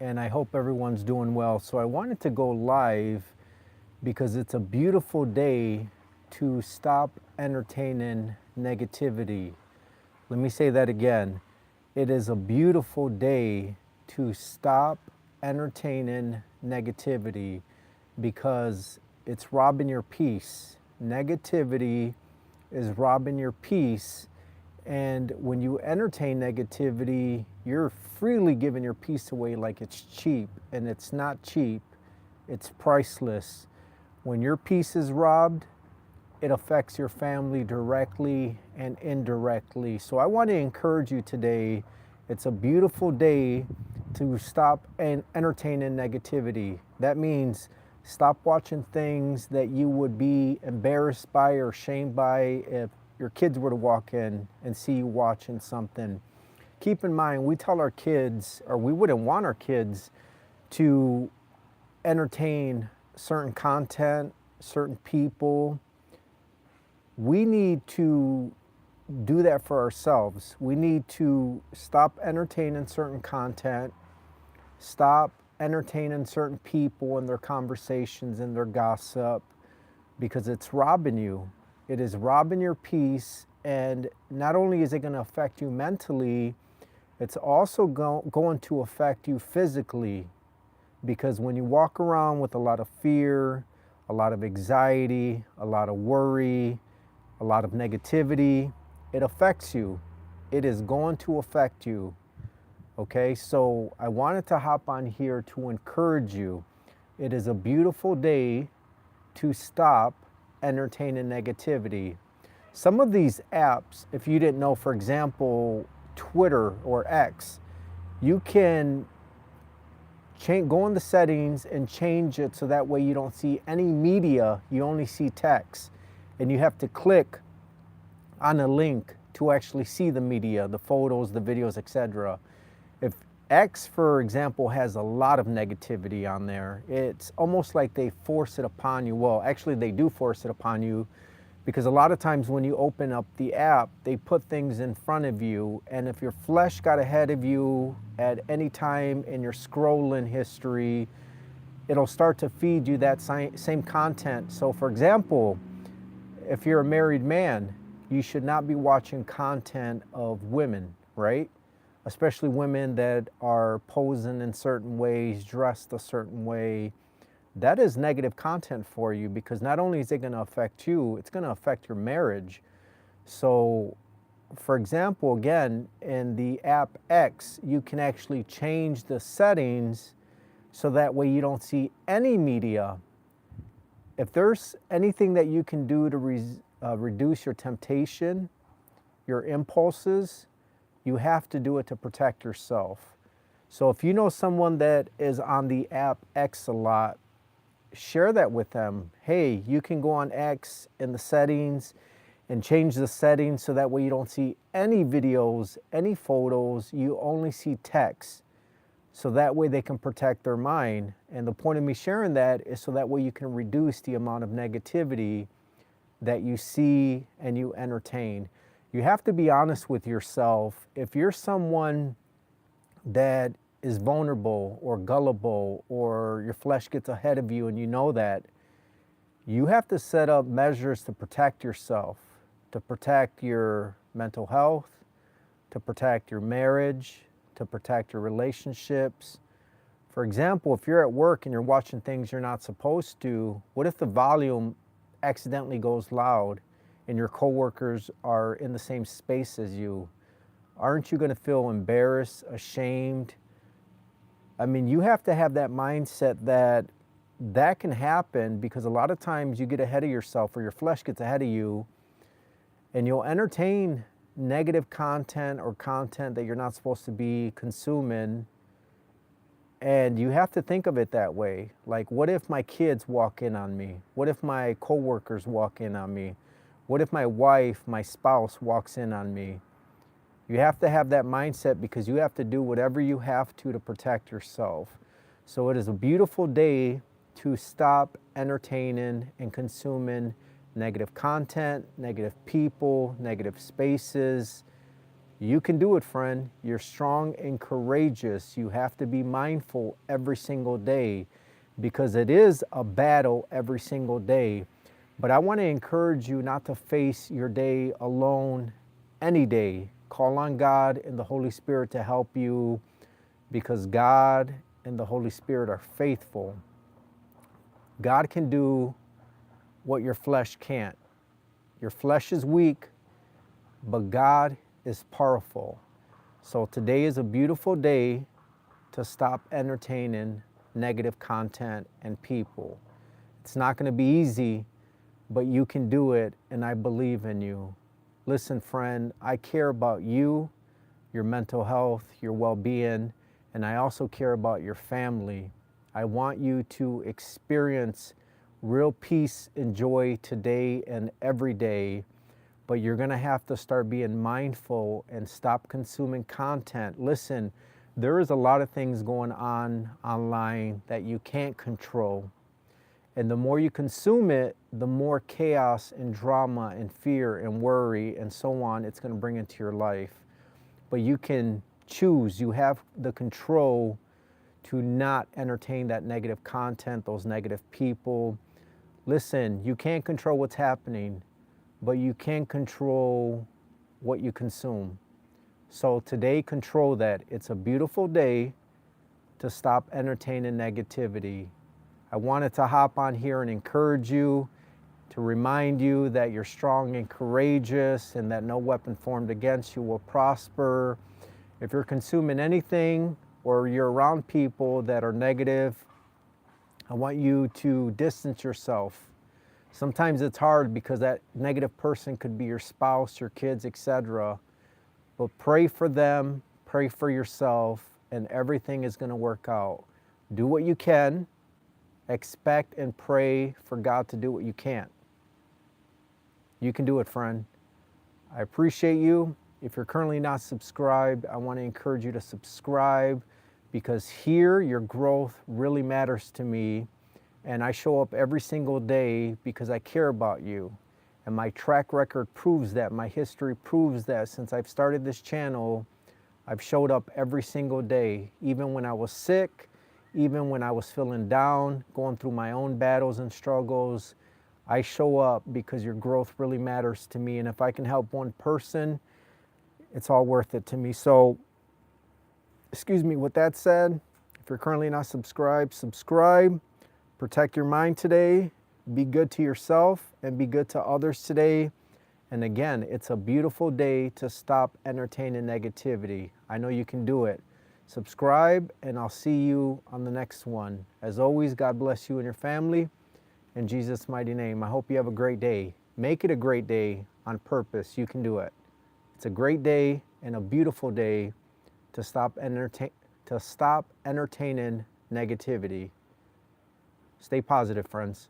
and I hope everyone's doing well. So I wanted to go live because it's a beautiful day to stop entertaining negativity. Let me say that again. It is a beautiful day to stop entertaining negativity because it's robbing your peace. Negativity is robbing your peace. And when you entertain negativity, you're freely giving your peace away like it's cheap. And it's not cheap, it's priceless. When your peace is robbed, it affects your family directly and indirectly. So I want to encourage you today. It's a beautiful day to stop and entertaining negativity. That means stop watching things that you would be embarrassed by or shamed by if your kids were to walk in and see you watching something. Keep in mind, we tell our kids, or we wouldn't want our kids to entertain certain content, certain people. We need to do that for ourselves. We need to stop entertaining certain content, stop entertaining certain people and their conversations and their gossip because it's robbing you. It is robbing your peace, and not only is it going to affect you mentally, it's also going to affect you physically because when you walk around with a lot of fear, a lot of anxiety, a lot of worry, a lot of negativity, it affects you. It is going to affect you. Okay, so I wanted to hop on here to encourage you. It is a beautiful day to stop entertaining negativity. Some of these apps, if you didn't know, for example, Twitter or X, you can go in the settings and change it so that way you don't see any media, you only see text. And you have to click on a link to actually see the media, the photos, the videos, etc. If X, for example, has a lot of negativity on there, it's almost like they force it upon you. Well, actually, they do force it upon you because a lot of times when you open up the app, they put things in front of you. And if your flesh got ahead of you at any time in your scrolling history, it'll start to feed you that same content. So, for example, if you're a married man, you should not be watching content of women, right? Especially women that are posing in certain ways, dressed a certain way. That is negative content for you because not only is it going to affect you, it's going to affect your marriage. So, for example, again, in the app X, you can actually change the settings so that way you don't see any media. If there's anything that you can do to reduce your temptation, your impulses, you have to do it to protect yourself. So if you know someone that is on the app X a lot, share that with them. Hey, you can go on X in the settings and change the settings so that way you don't see any videos, any photos, you only see text. So that way they can protect their mind. And the point of me sharing that is so that way you can reduce the amount of negativity that you see and you entertain. You have to be honest with yourself. If you're someone that is vulnerable or gullible or your flesh gets ahead of you and you know that, you have to set up measures to protect yourself, to protect your mental health, to protect your marriage, to protect your relationships. For example, if you're at work and you're watching things you're not supposed to, what if the volume accidentally goes loud and your coworkers are in the same space as you? Aren't you going to feel embarrassed, ashamed? I mean, you have to have that mindset that that can happen because a lot of times you get ahead of yourself or your flesh gets ahead of you and you'll entertain negative content or content that you're not supposed to be consuming. And you have to think of it that way. Like, what if my kids walk in on me? What if my coworkers walk in on me? What if my wife, my spouse walks in on me? You have to have that mindset because you have to do whatever you have to protect yourself. So it is a beautiful day to stop entertaining and consuming negative content, negative people, negative spaces. You can do it, friend. You're strong and courageous. You have to be mindful every single day because it is a battle every single day. But I want to encourage you not to face your day alone any day. Call on God and the Holy Spirit to help you because God and the Holy Spirit are faithful. God can do what your flesh can't. Your flesh is weak, but God is powerful. So today is a beautiful day to stop entertaining negative content and people. It's not going to be easy, but you can do it, and I believe in you. Listen, friend, I care about you, your mental health, your well-being, and I also care about your family. I want you to experience real peace and joy today and every day, but you're going to have to start being mindful and stop consuming content. Listen, there is a lot of things going on online that you can't control. And the more you consume it, the more chaos and drama and fear and worry and so on it's going to bring into your life. But you can choose. You have the control to not entertain that negative content, those negative people. Listen, you can't control what's happening, but you can control what you consume. So today, control that. It's a beautiful day to stop entertaining negativity. I wanted to hop on here and encourage you, to remind you that you're strong and courageous and that no weapon formed against you will prosper. If you're consuming anything or you're around people that are negative, I want you to distance yourself. Sometimes it's hard because that negative person could be your spouse, your kids, etc. But pray for them, pray for yourself, and everything is going to work out. Do what you can. Expect and pray for God to do what you can't. You can do it, friend. I appreciate you. If you're currently not subscribed, I want to encourage you to subscribe because here your growth really matters to me. And I show up every single day because I care about you. And my track record proves that. My history proves that. Since I've started this channel, I've showed up every single day, even when I was sick, even when I was feeling down, going through my own battles and struggles. I show up because your growth really matters to me. And if I can help one person, it's all worth it to me. So, with that said, if you're currently not subscribed, subscribe. Protect your mind today. Be good to yourself and be good to others today. And again, it's a beautiful day to stop entertaining negativity. I know you can do it. Subscribe, and I'll see you on the next one. As always, God bless you and your family. In Jesus' mighty name, I hope you have a great day. Make it a great day on purpose. You can do it. It's a great day and a beautiful day to stop entertaining negativity. Stay positive, friends.